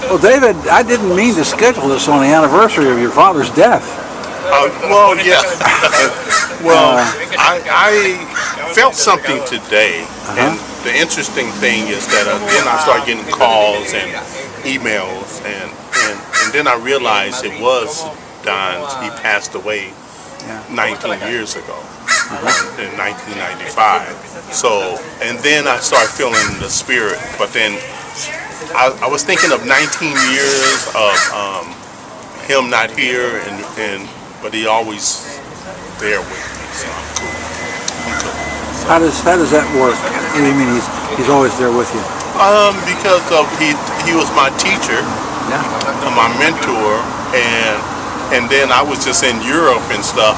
Well, David, I didn't mean to schedule this on the anniversary of your father's death. Well, yeah. Well, I felt something today, and the interesting thing is that then I started getting calls and emails, and then I realized it was Don's. He passed away 19 years ago, in 1995. So, and then I started feeling the spirit, but then I was thinking of 19 years of him not here, but he always there with me, so I'm cool. How does that work? What do you mean he's always there with you? Because he was my teacher, my mentor, and then I was just in Europe and stuff,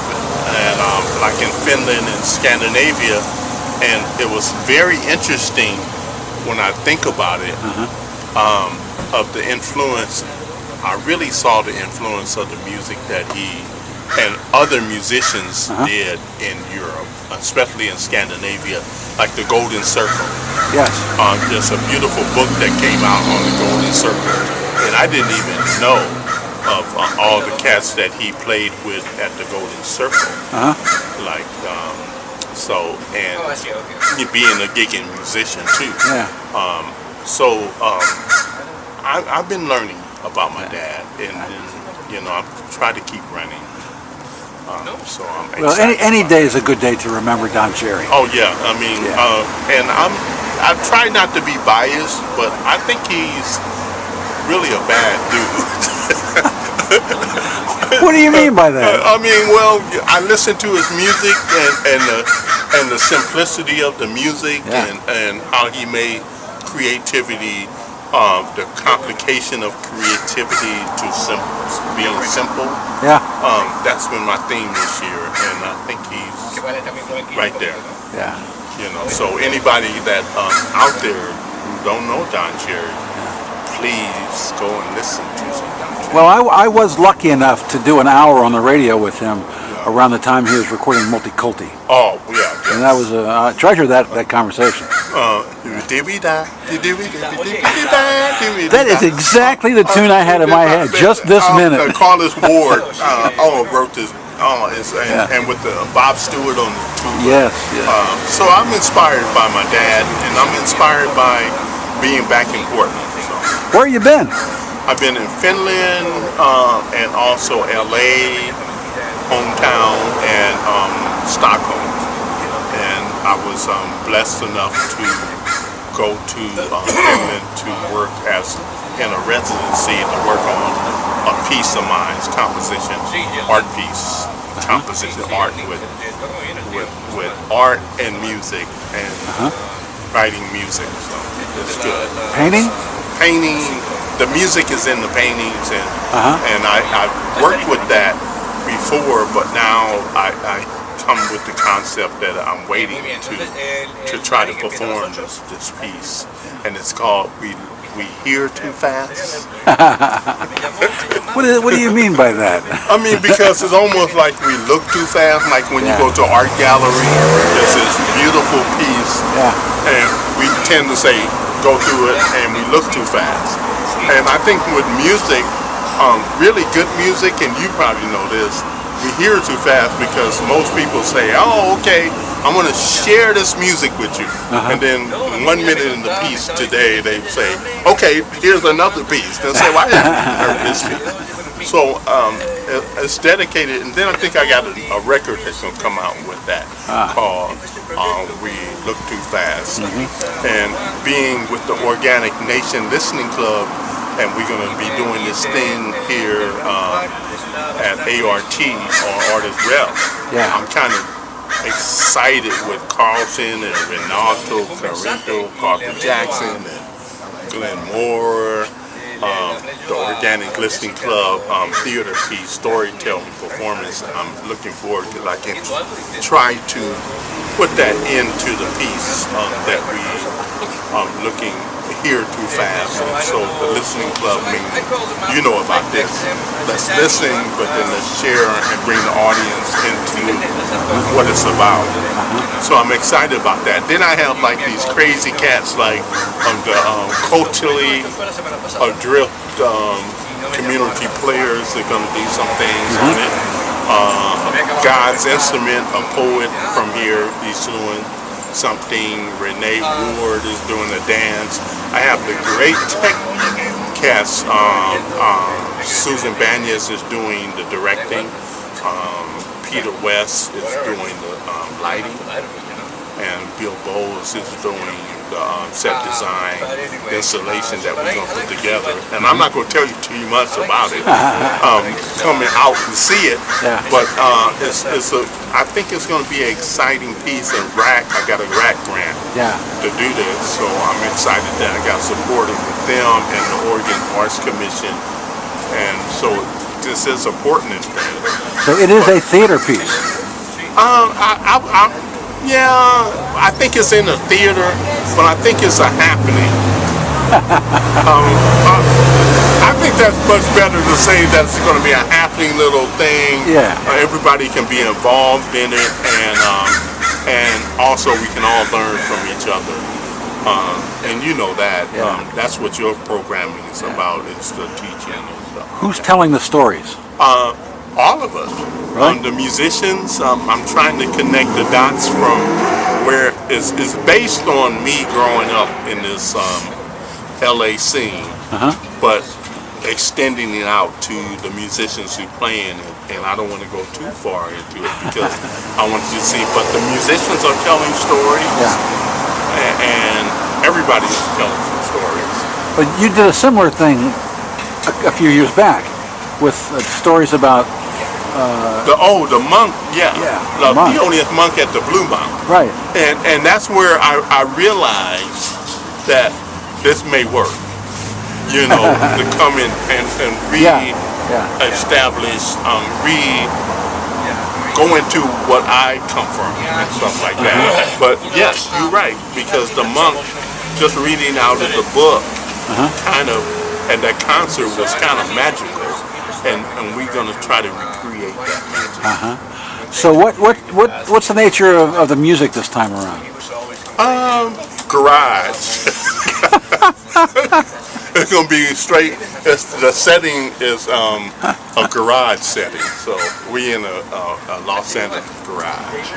and like in Finland and Scandinavia, and it was very interesting when I think about it, of the influence. I really saw the influence of the music that he and other musicians did in Europe, especially in Scandinavia, like the Golden Circle. Yes. There's a beautiful book that came out on the Golden Circle, and I didn't even know of all the cats that he played with at the Golden Circle. Like, and being a gigging musician too. Yeah. I've been learning about my dad, and I try to keep running. So I'm excited. Well, any day is a good day to remember Don Cherry. Oh yeah, I mean, and I try not to be biased, but I think he's really a bad dude. What do you mean by that? I mean, well, I listen to his music and the simplicity of the music, and how he made creativity. The complication of creativity to being simple. Yeah. That's been my theme this year, and I think he's right there. Yeah. So anybody that out there who don't know Don Cherry, please go and listen to some Don Cherry. Well, I was lucky enough to do an hour on the radio with him around the time he was recording Multiculti. Oh, yeah. Yes. And that was I treasure that conversation. That is exactly the tune I had in my head just this minute. Carlos Ward wrote this, and with the Bob Stewart on the tuba. Yes. So I'm inspired by my dad, and I'm inspired by being back in Portland. So. Where you been? I've been in Finland and also LA, hometown, and Stockholm. And I was blessed enough to go to Finland to work in a residency to work on a piece of mine, composition, art piece, composition art with art and music and writing music. So it's good. Painting? Painting. The music is in the paintings, and I worked with that before, but now I come with the concept that I'm waiting to try to perform this piece, and it's called We Hear Too Fast. What do you mean by that? I mean, because it's almost like we look too fast, like when you go to an art gallery, there's this beautiful piece, and we tend to say, go through it, and we look too fast. And I think with music, really good music, and you probably know this, we hear too fast because most people say, oh, okay, I'm going to share this music with you. And then 1 minute in the piece today, they say, okay, here's another piece. They'll say, why haven't you heard this piece? So it's dedicated, and then I think I got a record that's going to come out with that called We Look Too Fast. And being with the Organic Nation Listening Club, and we're going to be doing this thing here at ART on Artist Rep. I'm kind of excited with Carlton and Renato Carrillo, Carter Jackson, and Glenn Moore, the Organic Listening Club theater piece, storytelling performance. I'm looking forward because I can try to put that into the piece that we looking here too fast. And so the listening club means, you know about this. Let's listen, but then let's share and bring the audience into what it's about. So I'm excited about that. Then I have like these crazy cats like the Cotilly drill community players are going to do some things on it. God's Instrument, a poet from here, he's doing something. Renee Ward is doing a dance. I have the great tech cast. Susan Banyas is doing the directing. Peter West is doing the lighting. And Bill Bowles is doing the set design installation that we're going to put together. And I'm not going to tell you too much about it. Coming out and see it. Yeah. But I think it's going to be an exciting piece. And I got a RAC grant to do this. So I'm excited that I got supported with them and the Oregon Arts Commission. And so this is important thing. So it is a theater piece. Yeah, I think it's in the theater, but I think it's a happening. I think that's much better to say that it's going to be a happening little thing. Yeah. Everybody can be involved in it, and also we can all learn from each other. And you know that. That's what your programming is about, is the teaching and stuff. Who's telling the stories? All of us. Really? The musicians, I'm trying to connect the dots from where it's based on me growing up in this LA scene, but extending it out to the musicians who playing it. And I don't want to go too far into it because I want you to see, but the musicians are telling stories, and everybody is telling some stories. But you did a similar thing a few years back with stories about the monk, the monk. Peonius monk at the Blue Monk, right? And that's where I realized that this may work, to come in and establish, go into what I come from and stuff like that. But yes, you're right, because the monk just reading out of the book kind of, and that concert was kind of magical. And we're going to try to recreate that. So what's the nature of the music this time around? Garage. It's going to be straight. The setting is a garage setting. So we in a Los Angeles garage.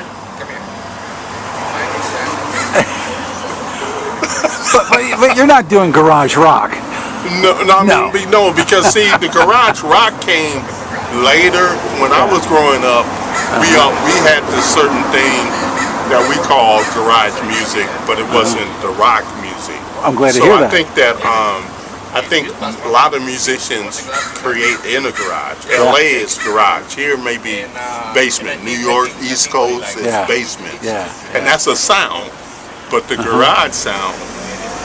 but you're not doing garage rock. No, because see, the garage rock came later. When I was growing up, we had this certain thing that we called garage music, but it wasn't the rock music. I'm glad to hear that. I think a lot of musicians create in a garage. LA is garage. Here maybe basement. New York, East Coast is basement. And that's a sound, but the garage sound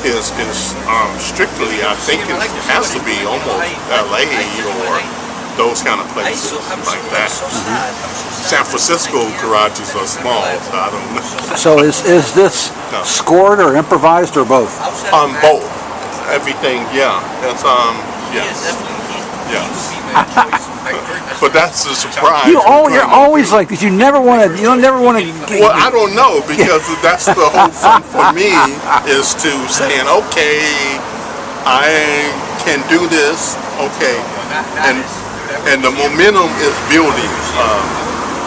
is strictly, I think it has to be almost LA or those kind of places like that. San Francisco garages are small, so I don't know. So is this scored or improvised or both? Both. Everything, It's yes. But that's the surprise. You're always like this. You never want to. Well, I don't know, because that's the whole fun for me, is to saying, okay, I can do this, okay, and the momentum is building.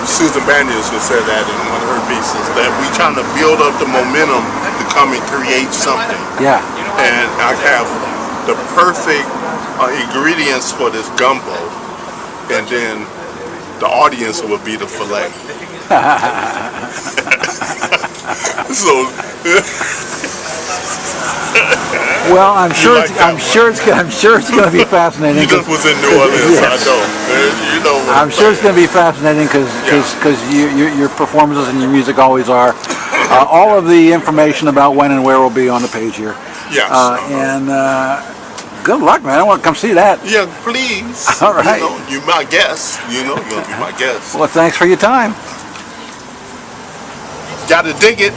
Susan Banyas has said that in one of her pieces, that we're trying to build up the momentum to come and create something. Yeah. And I have the perfect ingredients for this gumbo, and then the audience will be the filet. So. Well, I'm sure it's going to be fascinating. You just was in New Orleans, I know. I'm sure it's going to be fascinating because your performances and your music always are. All of the information about when and where will be on the page here. Yes. Good luck, man. I want to come see that. Yeah, please. All right. You're my guest. You're going to be my guest. Well, thanks for your time. Got to dig it.